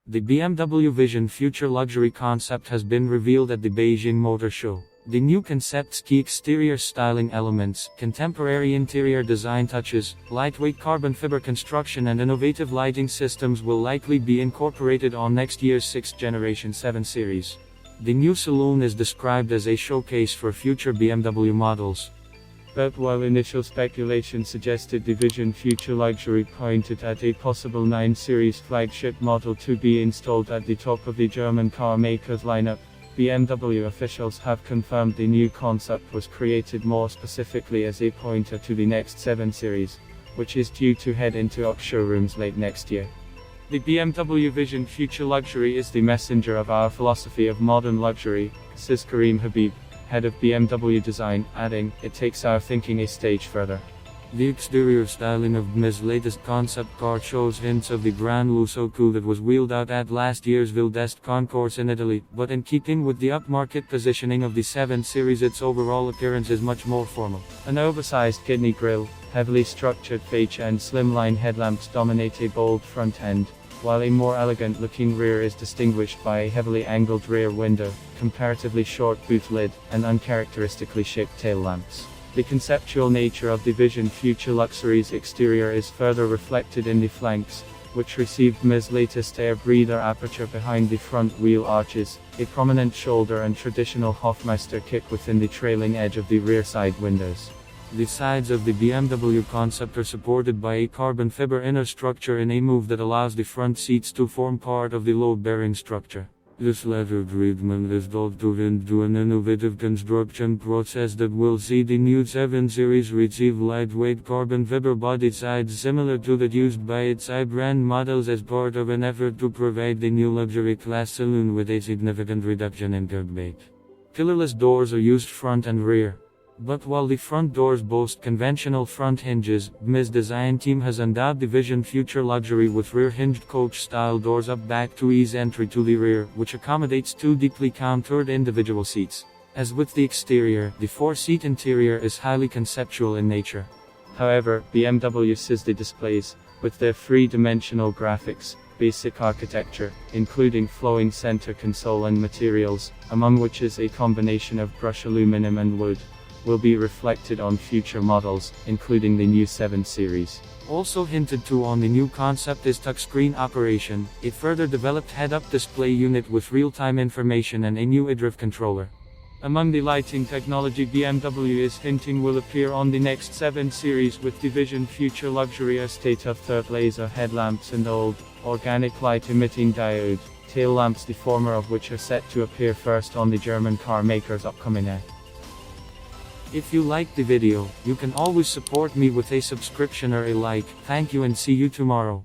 The BMW Vision Future Luxury concept has been revealed at the Beijing Motor Show. The new concept's key exterior styling elements, contemporary interior design touches, lightweight carbon fiber construction and innovative lighting systems will likely be incorporated on next year's 6th generation 7 Series. The new saloon is described as a showcase for future BMW models. But while initial speculation suggested the Vision Future Luxury pointed at a possible 9 Series flagship model to be installed at the top of the German car maker's lineup, BMW officials have confirmed the new concept was created more specifically as a pointer to the next 7 Series, which is due to head into UX showrooms late next year. The BMW Vision Future Luxury is the messenger of our philosophy of modern luxury, says Karim Habib, head of BMW design, adding, "It takes our thinking a stage further." The exterior styling of BMW's latest concept car shows hints of the Gran Lusso coupe that was wheeled out at last year's Ville d'Est concourse in Italy, but in keeping with the upmarket positioning of the 7 Series, its overall appearance is much more formal. An oversized kidney grille, heavily structured fascia and slimline headlamps dominate a bold front end, while a more elegant-looking rear is distinguished by a heavily angled rear window, comparatively short boot lid, and uncharacteristically shaped tail lamps. The conceptual nature of the Vision Future Luxury's exterior is further reflected in the flanks, which received BMW's latest air breather aperture behind the front wheel arches, a prominent shoulder and traditional Hofmeister kick within the trailing edge of the rear side windows. The sides of the BMW concept are supported by a carbon fiber inner structure in a move that allows the front seats to form part of the load-bearing structure. This latter treatment is thought to hint to an innovative construction process that will see the new 7 Series receive lightweight carbon fiber body sides similar to that used by its I-brand models as part of an effort to provide the new luxury class saloon with a significant reduction in curb weight. Pillarless doors are used front and rear. But while the front doors boast conventional front hinges, BMW's design team has endowed the Vision Future Luxury with rear-hinged coach-style doors up back to ease entry to the rear, which accommodates 2 deeply contoured individual seats. As with the exterior, the 4-seat interior is highly conceptual in nature. However, BMW says the displays, with their 3-dimensional graphics, basic architecture, including flowing center console and materials, among which is a combination of brushed aluminum and wood, will be reflected on future models, including the new 7 Series. Also hinted to on the new concept is touchscreen operation, a further developed head-up display unit with real-time information and a new iDrive controller. Among the lighting technology BMW is hinting will appear on the next 7 Series with the Vision Future Luxury, a state-of-the-art laser headlamps and old, organic light-emitting diode tail lamps, the former of which are set to appear first on the German car maker's upcoming E. If you liked the video, you can always support me with a subscription or a like. Thank you and see you tomorrow.